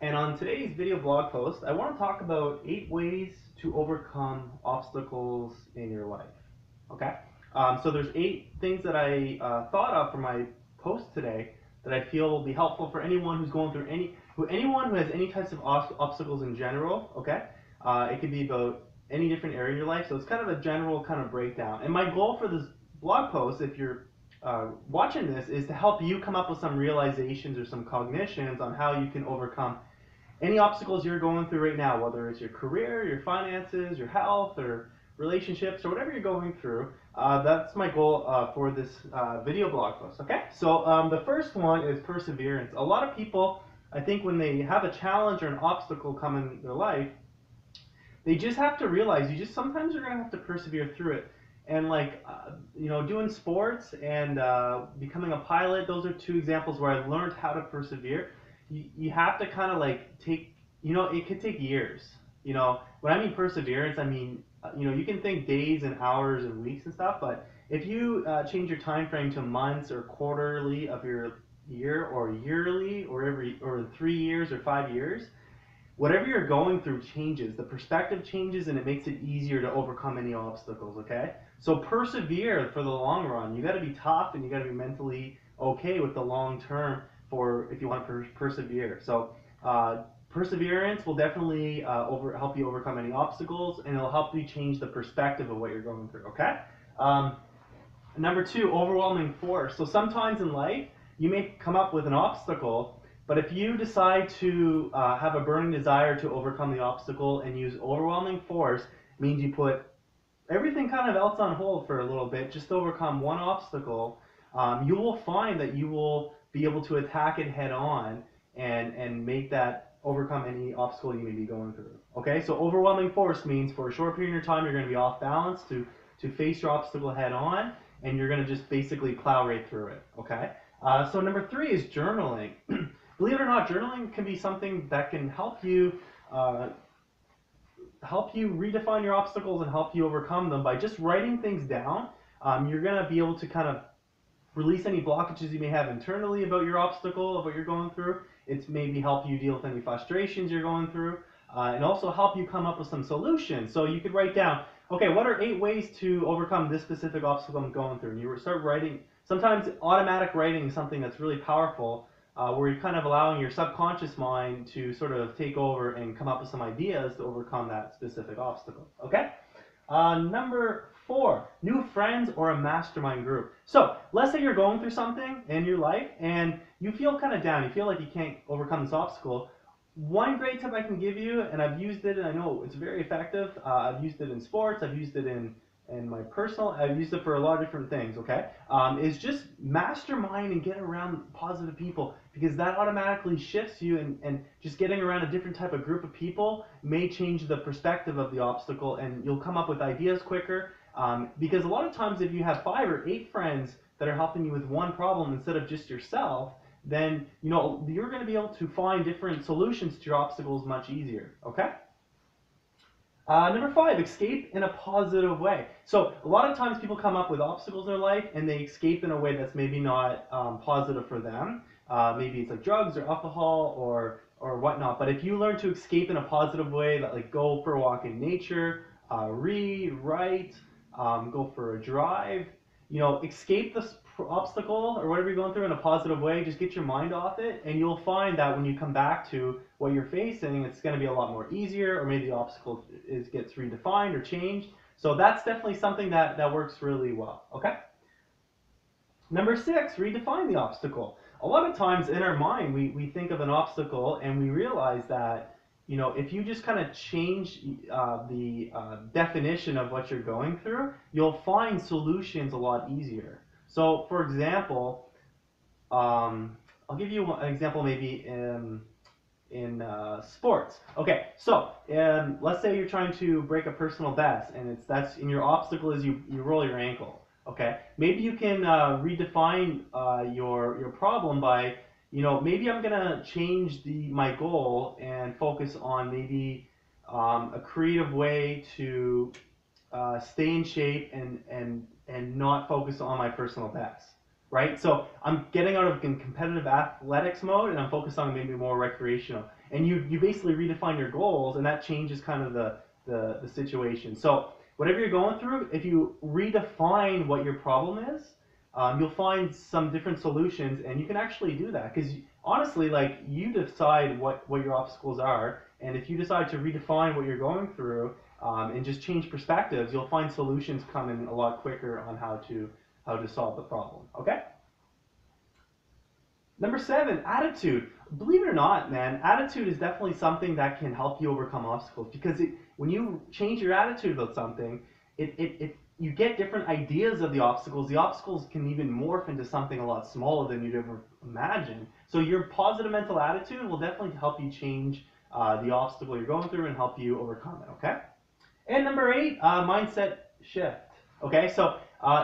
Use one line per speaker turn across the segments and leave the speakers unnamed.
And on today's video blog post, I want to talk about 8 ways to overcome obstacles in your life. Okay? So there's 8 things that I thought of for my post today that I feel will be helpful for anyone who's going through anyone who has any types of obstacles in general. Okay? It could be about any different area in your life. So it's kind of a general kind of breakdown. And my goal for this blog post, if you're watching this, is to help you come up with some realizations or some cognitions on how you can overcome any obstacles you're going through right now, whether it's your career, your finances, your health, or relationships, or whatever you're going through. That's my goal for this video blog post. Okay, so the first one is perseverance. A lot of people, I think, when they have a challenge or an obstacle come in their life, they just have to realize you just sometimes you're gonna have to persevere through it. And doing sports and becoming a pilot, those are two examples where I learned how to persevere. You have to kind of like take, it could take years. When I mean perseverance, I mean, you can think days and hours and weeks and stuff, but if you change your time frame to months or quarterly of your year or yearly or 3 years or 5 years, whatever you're going through changes. The perspective changes and it makes it easier to overcome any obstacles, okay? So persevere for the long run. You got to be tough and you got to be mentally okay with the long term for if you want to persevere. So perseverance will definitely help you overcome any obstacles, and it'll help you change the perspective of what you're going through, okay? Number 2, overwhelming force. So sometimes in life, you may come up with an obstacle, but if you decide to have a burning desire to overcome the obstacle and use overwhelming force, it means you put everything kind of else on hold for a little bit just to overcome one obstacle. You will find that you will be able to attack it head on and make that overcome any obstacle you may be going through. Okay, so overwhelming force means for a short period of time you're going to be off balance to face your obstacle head on, and you're going to just basically plow right through it. Okay, so number 3 is journaling. Believe it or not, journaling can be something that can help you redefine your obstacles and help you overcome them by just writing things down. You're going to be able to kind of release any blockages you may have internally about your obstacle, of what you're going through. It's maybe help you deal with any frustrations you're going through, and also help you come up with some solutions. So you could write down, okay, what are 8 ways to overcome this specific obstacle I'm going through? And you start writing. Sometimes automatic writing is something that's really powerful, where you're kind of allowing your subconscious mind to sort of take over and come up with some ideas to overcome that specific obstacle. Okay? Number 4, new friends or a mastermind group. So let's say you're going through something in your life and you feel kind of down. You feel like you can't overcome this obstacle. One great tip I can give you, and I've used it and I know it's very effective. I've used it in sports. I've used it in my personal, I've used it for a lot of different things, okay? Is just mastermind and get around positive people, because that automatically shifts you, and just getting around a different type of group of people may change the perspective of the obstacle, and you'll come up with ideas quicker, because a lot of times if you have 5 or 8 friends that are helping you with one problem instead of just yourself, then you're going to be able to find different solutions to your obstacles much easier, okay? Number 5, escape in a positive way. So a lot of times people come up with obstacles in their life and they escape in a way that's maybe not positive for them. Maybe it's like drugs or alcohol or whatnot. But if you learn to escape in a positive way, like go for a walk in nature, read, write, go for a drive, escape this obstacle or whatever you're going through in a positive way. Just get your mind off it, and you'll find that when you come back to what you're facing, it's going to be a lot more easier, or maybe the obstacle gets redefined or changed. So that's definitely something that works really well. Okay. Number 6, redefine the obstacle. A lot of times in our mind, we think of an obstacle and we realize that if you just kind of change the definition of what you're going through, you'll find solutions a lot easier. So, for example, I'll give you an example maybe in sports. Okay, so let's say you're trying to break a personal best, and and your obstacle is you roll your ankle. Okay, maybe you can redefine your problem by maybe I'm gonna change my goal and focus on maybe a creative way to stay in shape and not focus on my personal best, right? So I'm getting out of competitive athletics mode and I'm focused on maybe more recreational. And you basically redefine your goals, and that changes kind of the situation. So whatever you're going through, if you redefine what your problem is, you'll find some different solutions, and you can actually do that because honestly, like, you decide what your obstacles are, and if you decide to redefine what you're going through, and just change perspectives, you'll find solutions coming a lot quicker on how to solve the problem. Okay. Number 7, attitude. Believe it or not, man, attitude is definitely something that can help you overcome obstacles because when you change your attitude about something, you get different ideas of the obstacles. The obstacles can even morph into something a lot smaller than you'd ever imagine. So your positive mental attitude will definitely help you change the obstacle you're going through and help you overcome it, okay? And number 8, mindset shift. Okay, so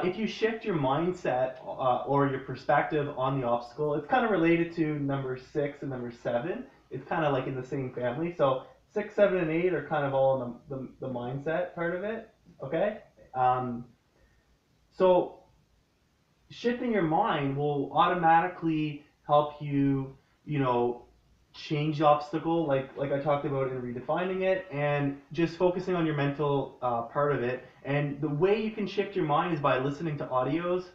if you shift your mindset or your perspective on the obstacle, it's kind of related to number 6 and number 7. It's kind of like in the same family. So 6, 7, and 8 are kind of all in the mindset part of it. Okay, um, so shifting your mind will automatically help you, you know, change the obstacle, like I talked about in redefining it, and just focusing on your mental part of it. And the way you can shift your mind is by listening to audios,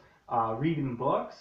reading books.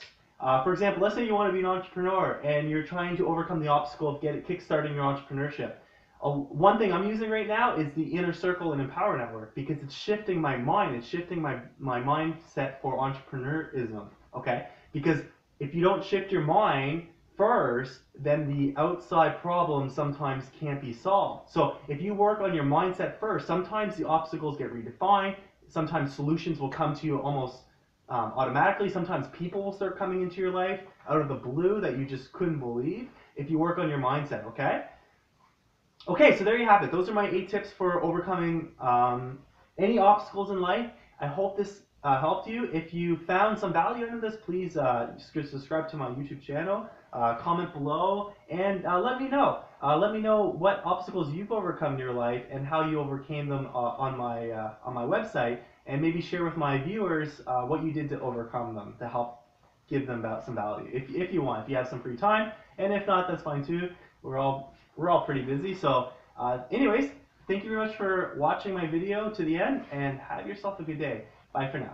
For example, let's say you want to be an entrepreneur and you're trying to overcome the obstacle of kickstarting your entrepreneurship. One thing I'm using right now is the Inner Circle and Empower Network because it's shifting my mind. It's shifting my mindset for entrepreneurism. Okay, because if you don't shift your mind first, then the outside problems sometimes can't be solved. So if you work on your mindset first, sometimes the obstacles get redefined. Sometimes solutions will come to you almost automatically. Sometimes people will start coming into your life out of the blue that you just couldn't believe if you work on your mindset, okay? Okay, so there you have it. Those are my 8 tips for overcoming any obstacles in life. I hope this helped you. If you found some value in this, please subscribe to my YouTube channel, comment below, and let me know. Let me know what obstacles you've overcome in your life and how you overcame them on my website, and maybe share with my viewers what you did to overcome them to help give them some value. If you want, if you have some free time, and if not, that's fine too. We're all pretty busy. So anyways, thank you very much for watching my video to the end, and have yourself a good day. Bye for now.